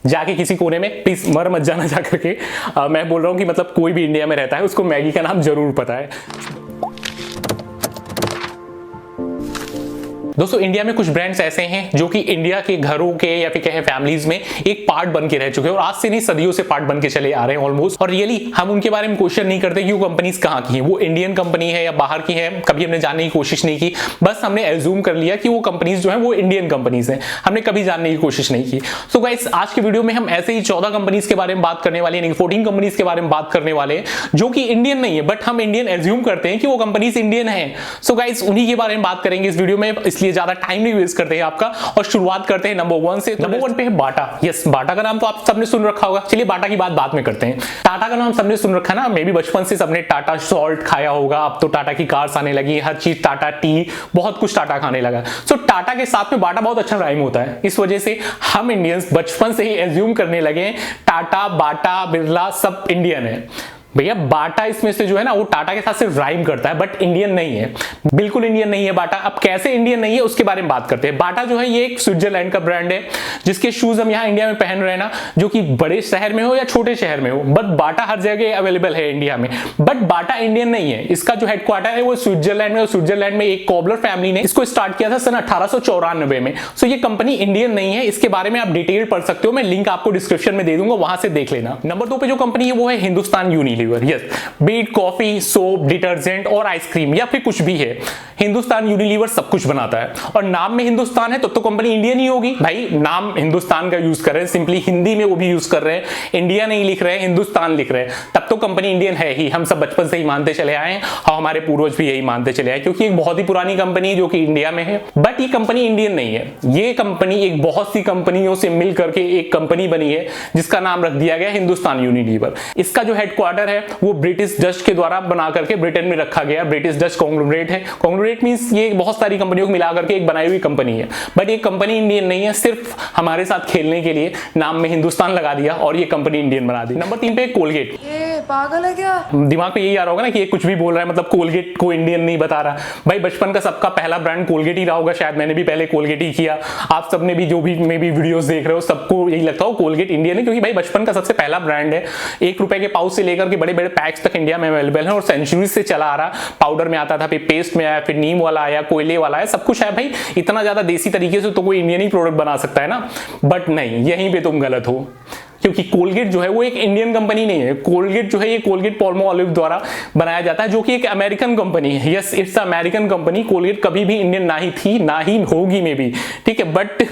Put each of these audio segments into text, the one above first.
जाके किसी कोने में प्लीज मर मत जाना जा करके। मैं बोल रहा हूँ कि मतलब कोई भी इंडिया में रहता है उसको मैगी का नाम जरूर पता है। दोस्तों इंडिया में कुछ ब्रांड्स ऐसे हैं जो कि इंडिया के घरों के या फिर कहें फैमिलीज में एक पार्ट बन के रह चुके हैं और आज से नहीं सदियों से पार्ट बन के चले आ रहे हैं ऑलमोस्ट। और रियली हम उनके बारे में क्वेश्चन नहीं करते कि वो कंपनीज कहाँ की हैं, वो इंडियन कंपनी है या बाहर की है, कभी हमने जानने की कोशिश नहीं की। बस हमने एज्यूम कर लिया कि वो कंपनीज जो है वो इंडियन कंपनीज हैं, हमने कभी जानने की कोशिश नहीं की। सो गाइस आज के वीडियो में हम ऐसे ही 14 कंपनीज के बारे में बात करने वाले हैं, 14 कंपनीज के बारे में बात करने वाले हैं जो कि इंडियन नहीं है, बट हम इंडियन एज्यूम करते हैं कि वो कंपनीज इंडियन है। सो गाइस उन्हीं के बारे में बात करेंगे इस वीडियो में, इसलिए ज्यादा टाइम नहीं करते हैं आपका और शुरुआत करते हैं नंबर 1 से। नंबर 1 पे है बाटा। यस, बाटा का नाम तो आप सबने सुन रखा होगा। चलिए बाटा की बात बाद में करते हैं। टाटा का नाम सबने सुन रखा ना, मे भी बचपन से सबने टाटा सॉल्ट खाया होगा। अब तो टाटा की कार्स आने लगी, हर चीज टाटा टी, बहुत कुछ टाटा खाने लगा। सो टाटा के साथ में बाटा बहुत अच्छा राइम होता है, इस वजह से हम इंडियंस बचपन से ही एज्यूम करने लगे टाटा, बाटा, बिरला सब इंडियन है। भैया बाटा इसमें से जो है ना वो टाटा के साथ सिर्फ राइम करता है, बट इंडियन नहीं है, बिल्कुल इंडियन नहीं है बाटा। अब कैसे इंडियन नहीं है उसके बारे में बात करते हैं। बाटा जो है ये एक स्विट्जरलैंड का ब्रांड है जिसके शूज हम यहाँ इंडिया में पहन रहे हैं ना, जो कि बड़े शहर में हो या छोटे शहर में हो, बट बाटा हर जगह अवेलेबल है इंडिया में। बट बाटा इंडियन नहीं है, इसका जो हेडक्वार्टर है वो स्विट्जरलैंड में, और स्विट्जरलैंड में एक कॉबलर फैमिली ने इसको स्टार्ट किया था सन 1894 में। सो ये कंपनी इंडियन नहीं है, इसके बारे में आप डिटेल पढ़ सकते हो, मैं लिंक आपको डिस्क्रिप्शन में दे दूंगा, वहां से देख लेना। नंबर 2 पे जो कंपनी है वो है हिंदुस्तान यूनिलीवर। यस, बीट कॉफी, सोप, डिटर्जेंट और आइसक्रीम या फिर कुछ भी है, हिंदुस्तान यूनिलीवर सब कुछ बनाता है। और नाम में हिंदुस्तान है तो कंपनी इंडियन ही होगी भाई। नाम हिंदुस्तान का यूज कर रहे हैं, सिंपली हिंदी में वो भी यूज कर रहे हैं, इंडिया नहीं लिख रहे हैं, हिंदुस्तान लिख रहे हैं, तब तो कंपनी इंडियन है ही। हम सब बचपन से ही मानते चले आए हैं और हमारे पूर्वज भी यही मानते चले आए, क्योंकि एक बहुत ही पुरानी कंपनी जो कि इंडिया में है। बट ये कंपनी इंडियन नहीं है, ये कंपनी एक बहुत सी कंपनियों से मिल करके एक कंपनी बनी है जिसका नाम रख दिया गया हिंदुस्तान यूनिलीवर। इसका जो हेडक्वार्टर है वो ब्रिटिश डच के द्वारा बना करके ब्रिटेन में रखा गया। ब्रिटिश डच कॉन्ग्लोमरेट है। कॉन्ग्लोमरेट मींस ये बहुत सारी कंपनियों को मिला करके एक बनाई हुई कंपनी है, बट ये कंपनी इंडियन नहीं है, सिर्फ हमारे साथ खेलने के लिए नाम में हिंदुस्तान लगा दिया और ये कंपनी इंडियन बना दी। नंबर 3 पे कोलगेट। ये पागल है क्या? दिमाग पे यही आ रहा होगा ना कि ये कुछ भी बोल रहा है, मतलब कोलगेट को इंडियन नहीं बता रहा। भाई बचपन का सबका पहला ब्रांड कोलगेट ही रहा होगा, शायद मैंने भी पहले कोलगेट ही किया। आप सबने भी जो भी मे भी वीडियोस देख रहे हो सबको यही लगता हो कोलगेट इंडियन है, क्योंकि भाई बचपन का सबसे पहला ब्रांड है। 1 रुपए के पाउच से लेकर के बड़े बड़े पैक्स तक इंडिया में अवेलेबल है और सेंचुरी से चला आ रहा। पाउडर में आता था, फिर पेस्ट में आया, फिर नीम वाला आया, कोयले वाला आया, सब कुछ है भाई। इतना ज्यादा देसी तरीके से तो कोई इंडियन ही प्रोडक्ट बना सकता है ना, बट नहीं, यहीं पे तुम गलत हो, क्योंकि कोलगेट जो है वो एक इंडियन कंपनी नहीं है। कोलगेट जो है ये कोलगेट पाल्मोलिव द्वारा बनाया जाता है, जो कि एक अमेरिकन कंपनी है। Yes, it's American company. Colgate कभी भी इंडियन ना ही थी, ना ही होगी मे बी, ठीक है, बट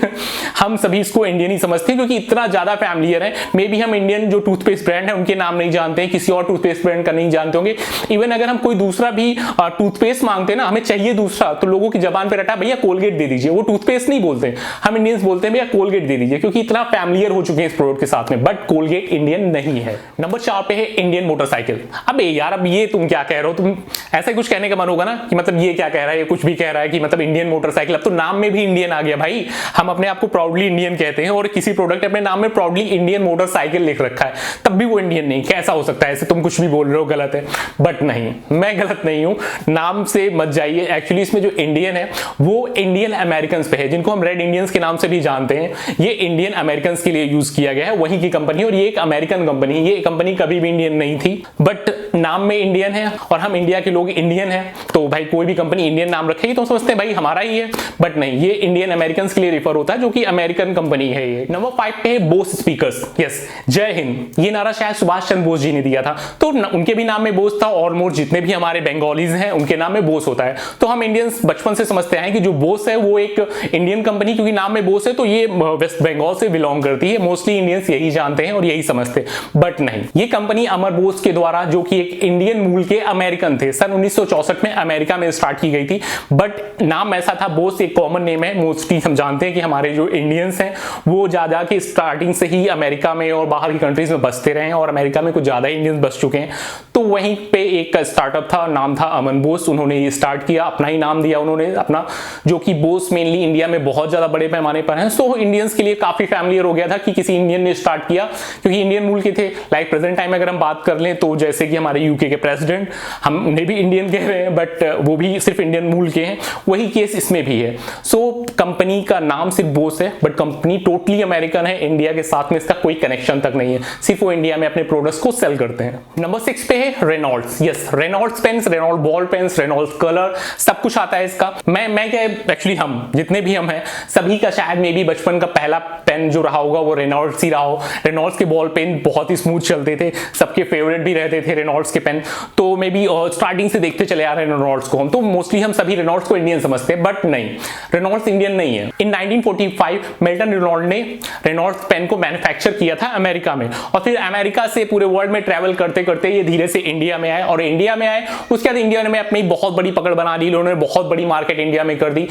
हम सभी इसको इंडियन ही समझते हैं क्योंकि इतना ज्यादा फैमिलियर है। मे बी हम इंडियन जो टूथपेस्ट ब्रांड है उनके नाम नहीं जानते हैं, किसी और टूथपेस्ट ब्रांड का नहीं जानते होंगे। इवन अगर हम कोई दूसरा भी टूथपेस्ट मांगते हैं ना, हमें चाहिए दूसरा, तो लोगों की जबान पे रटा भैया कोलगेट दे दीजिए, वो टूथपेस्ट नहीं बोलते, हम इंडियंस बोलते हैं भैया कोलगेट दे दीजिए, क्योंकि इतना फैमिलियर हो चुके हैं इस प्रोडक्ट के साथ में। बट कोलगेट इंडियन नहीं है। नंबर 4 पे है इंडियन मोटरसाइकिल। अब यार अब ये तुम क्या कह रहे हो, तुम ऐसा कुछ कहने का मन होगा ना कि मतलब ये क्या कह रहा है, ये कुछ भी कह रहा है कि मतलब इंडियन मोटरसाइकिल। अब तो नाम में भी इंडियन आ गया भाई, हम अपने आप को प्राउडली इंडियन कहते हैं और किसी प्रोडक्ट अपने नाम में प्राउडली इंडियन मोटरसाइकिल लिख रखा है, तब भी वो इंडियन नहीं। कैसा हो सकता है? ऐसे तुम कुछ भी बोल रहे हो गलत है, बट नहीं, मैं गलत नहीं हूं, नाम से मत जाइए। एक्चुअली इसमें जो इंडियन है वो इंडियन अमेरिकन पे है, जिनको हम रेड इंडियंस के नाम से भी जानते हैं। ये इंडियन अमेरिकन के लिए यूज किया गया है, वहीं की कंपनी, और ये एक अमेरिकन कंपनी। ये कंपनी कभी भी इंडियन नहीं थी, बट नाम में इंडियन है और हम इंडिया के लोग इंडियन है, तो भाई कोई भी कंपनी इंडियन नाम रखेगी तो समझते हैं भाई हमारा ही है, बट नहीं, ये इंडियन अमेरिकन के लिए रिफर होता है, जो कि अमेरिकन कंपनी है ये। नंबर 5 पे है बोस स्पीकर्स। यस, जय हिंद, ये नारा शायद सुभाष चंद्र बोस जी ने दिया था, तो उनके भी नाम में बोस था। ऑलमोस्ट जितने भी हमारे बंगालीज हैं उनके नाम में बोस होता है, तो हम इंडियंस बचपन से समझते हैं कि जो बोस है वो एक इंडियन कंपनी, क्योंकि नाम में बोस है तो ये वेस्ट बंगाल से बिलोंग करती है। मोस्टली इंडियंस यही जानते हैं और यही समझते हैं, बट नहीं, ये कंपनी अमर बोस के द्वारा, जो कि एक इंडियन मूल के अमेरिकन थे, सन 1964 में अमेरिका में स्टार्ट की गई थी। बट नाम ऐसा था, बोस एक कॉमन नेम है। मोस्टली हम जानते हैं कि हमारे जो इंडियंस हैं वो ज्यादा के स्टार्टिंग से ही अमेरिका में और बाहर की कंट्रीज में बसते रहे हैं, और अमेरिका में कुछ ज्यादा इंडियंस बस चुके हैं। तो वहीं पे एक स्टार्टअप था, नाम था अमन बोस, उन्होंने ये स्टार्ट किया, अपना ही नाम दिया उन्होंने अपना, जो कि बोस मेनली इंडिया में बहुत ज्यादा बड़े पैमाने पर है। सो इंडियंस के लिए काफी फैमिलियर हो गया था कि किसी इंडियन ने स्टार्ट स्टार्ट किया क्योंकि इंडियन मूल के थे। लाइक प्रेजेंट टाइम में अगर हम बात कर लें तो जैसे कि हमारे यूके के प्रेसिडेंट, हम उन्हें भी इंडियन कह रहे हैं बट वो भी सिर्फ इंडियन मूल के हैं, वही केस इसमें भी है। सो कंपनी का नाम सिर्फ बोस है बट कंपनी टोटली अमेरिकन है, इंडिया के साथ में इसका कोई कनेक्शन तक नहीं है, सिर्फ वो इंडिया में अपने प्रोडक्ट्स को सेल करते हैं। नंबर 6 पे है Reynolds. Yes, Reynolds pens, Reynold ball pens, Reynolds colour, सब कुछ आता है इसका। मैं क्या एक्चुअली हम जितने भी हम हैं सभी का शायद मे बी बचपन का पहला पेन जो रहा होगा वो रेनॉल्ड्स ही रहा हो। रेनॉल्ड्स के बॉल पेन बहुत ही स्मूथ चलते थे, सबके फेवरेट भी रहते थे रेनॉल्ड्स के पेन, तो मे बी स्टार्टिंग से देखते चले आ रहे हैं रेनॉल्ड्स को हम, तो मोस्टली हम सभी रेनॉल्ड्स को इंडियन समझते हैं बट नहीं, रेनॉल्ड्स इंडियन नहीं है। इन 1945 मिल्टन रेनॉल्ड ने रेनॉल्ड्स पेन को मैन्युफैक्चर किया था अमेरिका में, और फिर अमेरिका से पूरे वर्ल्ड में ट्रैवल करते करते ये धीरे से इंडिया में आए, और इंडिया में आए उसके बाद इंडिया में अपनी बहुत बड़ी पकड़ बना ली, उन्होंने बहुत बड़ी मार्केट इंडिया में कर दी।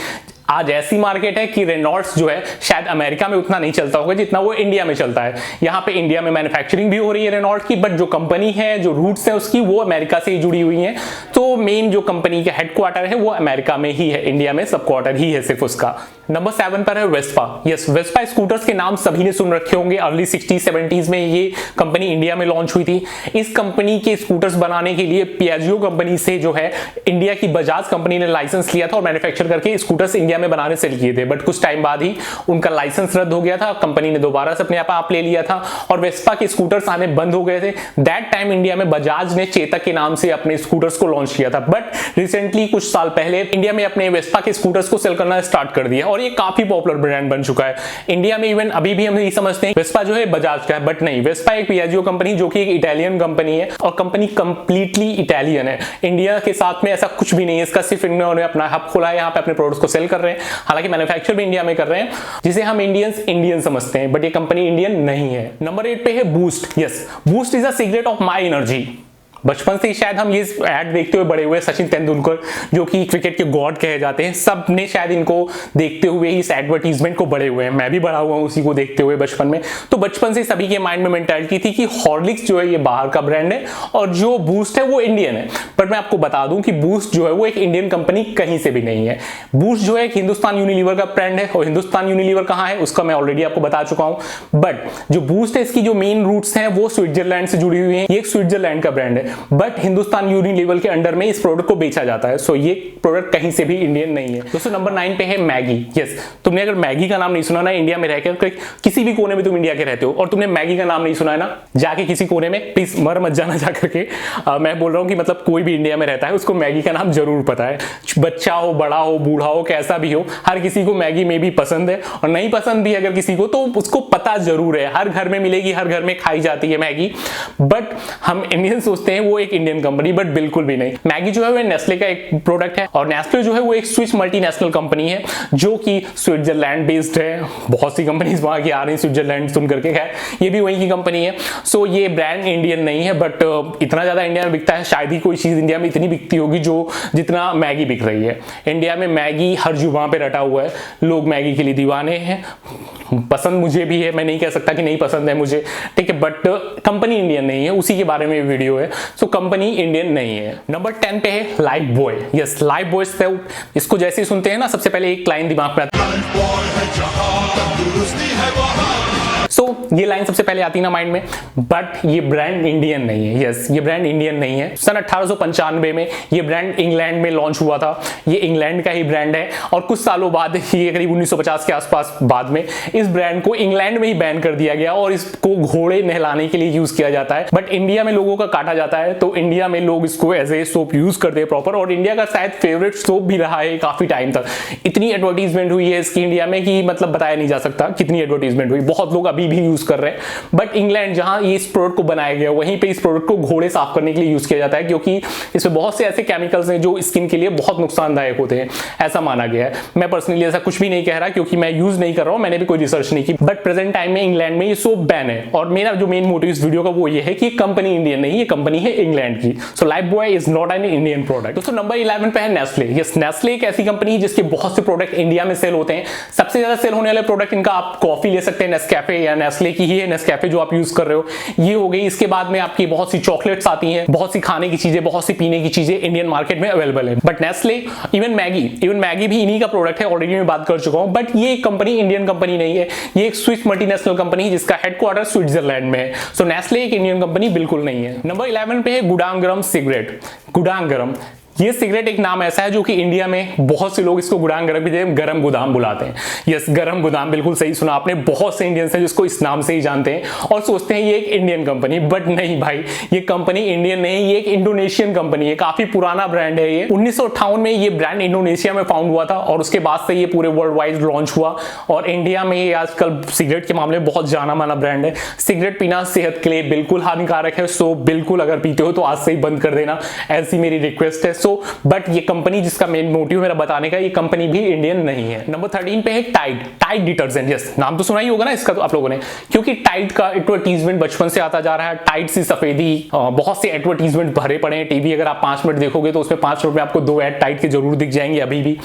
आज ऐसी मार्केट है कि रेनॉल्ड्स जो है शायद अमेरिका में उतना नहीं चलता होगा जितना वो इंडिया में चलता है। यहाँ पे इंडिया में मैन्युफैक्चरिंग भी हो रही है रेनॉल्ड्स की, बट जो कंपनी है, जो रूट्स है उसकी, वो अमेरिका से ही जुड़ी हुई है। तो मेन जो कंपनी का हेडक्वार्टर है वो अमेरिका में ही है, इंडिया में सब क्वार्टर ही है सिर्फ उसका। नंबर 7 पर है वेस्पा। यस, वेस्पा स्कूटर्स के नाम सभी ने सुन रखे होंगे। अर्ली 60-70s में ये कंपनी इंडिया में लॉन्च हुई थी। इस कंपनी के स्कूटर्स बनाने के लिए पियाजियो कंपनी से जो है इंडिया की बजाज कंपनी ने लाइसेंस लिया था और मैन्युफैक्चर करके स्कूटर्स इंडिया में बनाने सेल किए थे, बट कुछ टाइम बाद ही उनका लाइसेंस रद्द हो गया था, कंपनी ने दोबारा से अपने आप ले लिया था और वेस्पा के स्कूटर्स आने बंद हो गए थे। दैट टाइम इंडिया में बजाज ने चेतक के नाम से अपने स्कूटर्स को लॉन्च किया था, बट रिसेंटली कुछ साल पहले इंडिया में अपने वेस्पा के स्कूटर्स को सेल करना स्टार्ट कर दिया और ये काफी पॉपुलर ब्रांड बन चुका है इंडिया में। इवन अभी भी हम ये समझते हैं वेस्पा जो है बजाज का है, बट नहीं, वेस्पा एक पियाजियो कंपनी जो कि एक इटालियन कंपनी है और कंपनी कंप्लीटली इटालियन है। इंडिया के साथ में ऐसा कुछ भी नहीं है इसका, सिर्फ इन्होंने अपना हब खोला है, यहाँ पे अपने प्रोडक्ट्स को सेल कर रहे हैं। हालांकि मैन्युफैक्चर भी इंडिया में कर रहे हैं, जिसे हम इंडियन समझते हैं, बट ये कंपनी इंडियन नहीं है। नंबर 8 पे है boost. Yes, boost is a secret of my energy. बचपन से ही शायद हम ये ऐड देखते हुए बड़े हुए, सचिन तेंदुलकर जो कि क्रिकेट के गॉड कहे जाते हैं, सब ने शायद इनको देखते हुए इस एडवर्टीजमेंट को बड़े हुए हैं। मैं भी बड़ा हुआ हूँ उसी को देखते हुए बचपन में। तो बचपन से सभी के माइंड में मेंटालिटी थी कि हॉर्लिक्स जो है ये बाहर का ब्रांड है और जो बूस्ट है वो इंडियन है। बट मैं आपको बता दूं कि बूस्ट जो है वो एक इंडियन कंपनी कहीं से भी नहीं है। बूस्ट जो है एक हिंदुस्तान यूनिलीवर का ब्रांड है और हिंदुस्तान यूनिलीवर कहाँ है उसका मैं ऑलरेडी आपको बता चुका हूँ। बट जो बूस्ट है इसकी जो मेन रूट्स हैं वो स्विट्जरलैंड से जुड़ी हुई है, ये एक स्विट्जरलैंड का ब्रांड है, बट हिंदुस्तान यूनिलीवर के अंडर में इस प्रोडक्ट को बेचा जाता है। सो ये प्रोडक्ट कहीं से भी इंडियन नहीं है। दोस्तों नंबर 9 पे है मैगी। यस, तुमने अगर मैगी का नाम नहीं सुना ना, इंडिया में रहकर किसी भी कोने में तुम इंडिया के रहते हो और तुमने मैगी का नाम नहीं सुना है ना, जाके किसी कोने में प्लीज मर मत जाना जाकर के। मैं बोल रहा हूँ कि मतलब कोई भी इंडिया में रहता है उसको मैगी का नाम जरूर पता है। बच्चा हो, बड़ा हो, बूढ़ा हो, कैसा भी हो, हर किसी को मैगी में भी पसंद है, और नहीं पसंद भी अगर किसी को तो उसको पता जरूर है। हर घर में मिलेगी, हर घर में खाई जाती है मैगी, बट हम इंडियन सोचते हैं वो एक इंडियन कंपनी, बट बिल्कुल भी नहीं। मैगी जो है वो नेस्ले का एक प्रोडक्ट है और नेस्ले जो है वो एक स्विस मल्टीनेशनल कंपनी है जो कि स्विट्जरलैंड बेस्ड है। बहुत सी कंपनीज वहां की आ रही, स्विट्जरलैंड सुन करके, खैर ये भी वहीं की कंपनी है। सो ये ब्रांड इंडियन नहीं है, बट इतना ज्यादा इंडिया में बिकता है, शायद ही कोई चीज इंडिया में इतनी बिकती होगी जो जितना मैगी बिक रही है। इंडिया में मैगी हर जुबान पे रटा हुआ है, लोग मैगी के लिए दीवाने हैं। पसंद मुझे भी है, मैं नहीं कह सकता कि नहीं पसंद है मुझे, ठीक है, बट कंपनी इंडियन नहीं है, उसी के बारे में वीडियो है। सो कंपनी इंडियन नहीं है। नंबर 10 पे है life boy. Yes, life boy से इसको जैसे ही सुनते हैं ना, सबसे पहले एक लाइन दिमाग में आती है, सो ये लाइन सबसे पहले आती है ना माइंड में, बट ये ब्रांड इंडियन नहीं है। यस, ये ब्रांड इंडियन नहीं है। सन 1895 में ये ब्रांड इंग्लैंड में लॉन्च हुआ था, ये इंग्लैंड का ही ब्रांड है और कुछ सालों बाद, ये करीब 1950 के आसपास बाद में, इस ब्रांड को इंग्लैंड में ही बैन कर दिया गया और इसको घोड़े नहलाने के लिए यूज किया जाता है। बट इंडिया में लोगों का काटा जाता है, तो इंडिया में लोग इसको एज ए सोप यूज करते हैं प्रॉपर, और इंडिया का शायद फेवरेट सोप भी रहा है काफी टाइम तक। इतनी एडवर्टीजमेंट हुई है इसकी इंडिया में कि मतलब बताया नहीं जा सकता कितनी एडवर्टीजमेंट हुई, बहुत लोग अभी भी यूज कर रहे हैं। बट इंग्लैंड जहां ये इस प्रोडक्ट को बनाया गया, वहीं पे इस प्रोडक्ट को घोड़े साफ करने के लिए यूज किया जाता है, क्योंकि इसमें बहुत से ऐसे केमिकल्स हैं जो स्किन के लिए बहुत नुकसानदायक होते हैं, ऐसा माना गया है। मैं पर्सनली ऐसा कुछ भी नहीं कह रहा क्योंकि मैं यूज नहीं कर रहा हूं, मैंने भी कोई रिसर्च नहीं की, बट प्रेजेंट टाइम में इंग्लैंड में ये सोप बैन है। और मेरा जो मेन मोटिव इस वीडियो का वो ये है कि कंपनी इंडियन नहीं, ये कंपनी है इंग्लैंड की। So life boy is not an Indian product. दोस्तों नंबर 11 पे है नेस्ले। यस, नेस्ले एक ऐसी कंपनी जिसके बहुत से प्रोडक्ट इंडिया में सेल होते हैं। सबसे ज्यादा सेल होने वाले प्रोडक्ट इनका आप कॉफी ले सकते हैं, नेस्कैफे या नेस्ले की ही है, नेस्कैफे जो आप यूज कर रहे हो ये हो गई। इसके बाद में आपकी बहुत सी चॉकलेट्स आती हैं, बहुत सी खाने की चीजें, बहुत सी पीने की चीजें इंडियन मार्केट में अवेलेबल है। बट नेस्ले, इवन मैगी भी इन्हीं का प्रोडक्ट है, ऑलरेडी मैं बात कर चुका हूं। बट ये कंपनी इंडियन कंपनी नहीं है, ये एक स्विस मल्टीनेशनल कंपनी है जिसका हेडक्वार्टर स्विट्जरलैंड में है। सो नेस्ले एक इंडियन कंपनी बिल्कुल नहीं है। नंबर 11 पे है गुडांगरम सिगरेट। गुडांगरम ये सिगरेट एक नाम ऐसा है जो कि इंडिया में बहुत से लोग इसको गुडांग गरम गोदाम बुलाते हैं। यस, गरम गोदाम, बिल्कुल सही सुना आपने। बहुत से इंडियंस हैं जिसको इस नाम से ही जानते हैं और सोचते हैं ये एक इंडियन कंपनी, बट नहीं भाई, ये कंपनी इंडियन नहीं, ये एक इंडोनेशियन कंपनी है। काफी पुराना ब्रांड है ये। 1958 में ये ब्रांड इंडोनेशिया में फाउंड हुआ था और उसके बाद से ये पूरे वर्ल्ड वाइड लॉन्च हुआ और इंडिया में ये आजकल सिगरेट के मामले में बहुत जाना माना ब्रांड है। सिगरेट पीना सेहत के लिए बिल्कुल हानिकारक है, सो बिल्कुल अगर पीते हो तो आज से ही बंद कर देना, ऐसी मेरी रिक्वेस्ट है। बट ये कंपनी जिसका मेन मोटिव मेरा बताने का, ये कंपनी भी इंडियन नहीं है। नंबर 13 पे है टाइड डिटर्जेंट। यस, नाम तो सुना ही होगा ना इसका तो आप लोगों ने, क्योंकि टाइड का एडवर्टीजमेंट बचपन से आता जा रहा है। टाइड सी सफेदी, बहुत से एडवर्टीजमेंट भरे पड़े हैं टीवी। अगर आप 5 मिनट देखोगे तो उसमें 5 मिनट में आपको 2 ऐड टाइड के जरूर दिख जाएंगे। अभी भी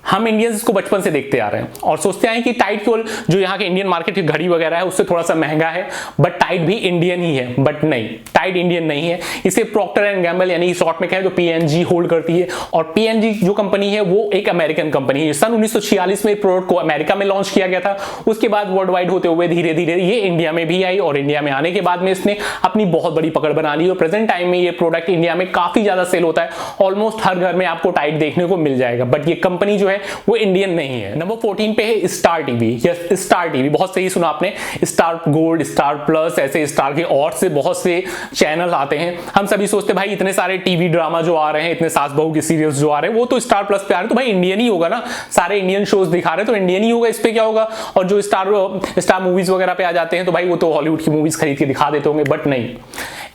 हम इंडियंस इसको बचपन से देखते आ रहे हैं और सोचते हैं कि टाइड केवल जो यहाँ के इंडियन मार्केट की घड़ी वगैरह है उससे थोड़ा सा महंगा है, बट टाइड भी इंडियन ही है। बट नहीं, टाइड इंडियन नहीं है। इसे प्रॉक्टर एंड गैम्बल यानी शॉर्ट में कहें तो पीएनजी होल्ड करती है और पीएनजी जो कंपनी है वो एक अमेरिकन कंपनी है। सन 1946 में प्रोडक्ट को अमेरिका में लॉन्च किया गया था। उसके बाद वर्ल्ड वाइड होते हुए धीरे धीरे ये इंडिया में भी आई और इंडिया में आने के बाद में इसने अपनी बहुत बड़ी पकड़ बना ली और प्रेजेंट टाइम में ये प्रोडक्ट इंडिया में काफी ज्यादा सेल होता है। ऑलमोस्ट हर घर में आपको टाइड देखने को मिल जाएगा, बट ये कंपनी जो है वो इंडियन नहीं है। नंबर 14 पे है star TV. Yes, star TV, बहुत सही सुना आपने। स्टार गोल्ड, स्टार प्लस, ऐसे स्टार के और से बहुत से चैनल आते हैं। हम सभी सोचते भाई इतने सारे टीवी ड्रामा जो आ रहे हैं, इतने सास बहू के सीरियल्स जो आ रहे हैं वो तो स्टार प्लस पे आ रहे हैं, तो भाई इंडियन ही होगा ना। सारे इंडियन शोज दिखा रहे हैं तो इंडियन ही होगा, इस पे क्या होगा। और जो स्टार मूवीज वगैरह पे आ जाते हैं तो भाई वो तो हॉलीवुड की मूवीज खरीद के दिखा देते होंगे, बट नहीं,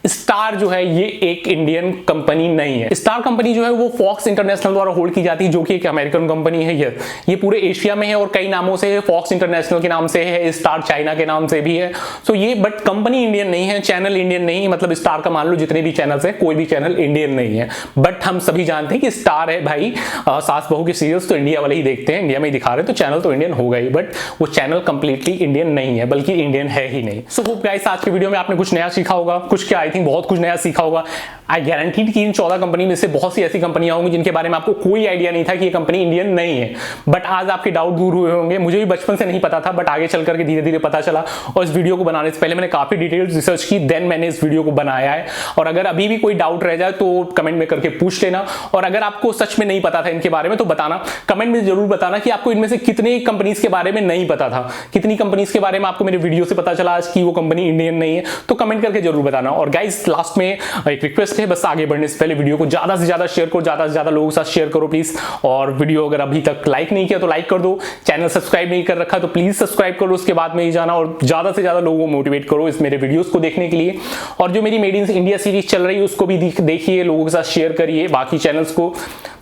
स्टार जो है ये एक इंडियन कंपनी नहीं है। स्टार कंपनी जो है वो फॉक्स इंटरनेशनल द्वारा होल्ड की जाती है जो कि एक अमेरिकन कंपनी है। ये पूरे एशिया में है और कई नामों से है। फॉक्स इंटरनेशनल के नाम से है, स्टार चाइना के नाम से भी है। सो ये बट कंपनी इंडियन नहीं है, चैनल इंडियन नहीं है। मतलब स्टार का मान लो जितने भी चैनल्स है कोई भी चैनल इंडियन नहीं है। बट हम सभी जानते हैं कि स्टार है भाई, सास बहू के सीरियल्स तो इंडिया वाले ही देखते हैं, इंडिया में ही दिखा रहे हैं, तो चैनल तो इंडियन होगा ही, बट वो चैनल कंप्लीटली इंडियन नहीं है, बल्कि इंडियन है ही नहीं। सो होप गाइस आज की वीडियो में आपने कुछ नया सीखा होगा, कुछ क्या आई थिंक बहुत कुछ नया सीखा होगा। आई गारंटीड कि इन 14 कंपनी में से बहुत सी ऐसी कंपनियां होंगी जिनके बारे में आपको कोई आइडिया नहीं था कि ये कंपनी इंडियन नहीं है, बट आज आपके डाउट दूर हुए होंगे। मुझे भी बचपन से नहीं पता था, बट आगे चल करके धीरे धीरे पता चला और इस वीडियो को बनाने से पहले मैंने काफी डिटेल्स रिसर्च की, देन मैंने इस वीडियो को बनाया है। और अगर अभी भी कोई डाउट रह जाए तो कमेंट में करके पूछ लेना, और अगर आपको सच में नहीं पता था इनके बारे में तो बताना, कमेंट में जरूर बताना कि आपको इनमें से कितने कंपनीज के बारे में नहीं पता था, कितनी कंपनीज के बारे में आपको मेरे वीडियो से पता चला आज की वो कंपनी इंडियन नहीं है, तो कमेंट करके जरूर बताना। और गाइस लास्ट में एक रिक्वेस्ट है, बस आगे बढ़ने से पहले वीडियो को ज्यादा से ज्यादा शेयर करो, ज्यादा से ज्यादा लोगों के साथ शेयर करो प्लीज। और वीडियो अगर अभी तक लाइक नहीं किया तो लाइक कर दो, चैनल सब्सक्राइब नहीं कर रखा तो प्लीज सब्सक्राइब करो, उसके बाद में ही जाना और ज्यादा से ज्यादा लोगों को मोटिवेट करो इस मेरे वीडियोस को देखने के लिए। और जो मेरी मेड इन इंडिया सीरीज चल रही है उसको भी देखिए, लोगों के साथ शेयर करिए, बाकी चैनल्स को,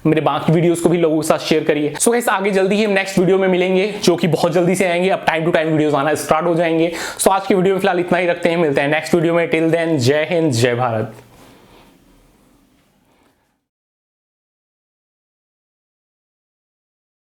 मेरे बाकी वीडियोस को भी लोगों के साथ शेयर करिए। सो गाइस आगे जल्दी ही हम नेक्स्ट वीडियो में मिलेंगे जो कि बहुत जल्दी से आएंगे, अब टाइम टू टाइम वीडियोस आना स्टार्ट हो जाएंगे। सो आज की वीडियो में फिलहाल इतना ही रखते हैं, मिलते हैं नेक्स्ट वीडियो में। टिल देन जय हिंद, जय भारत।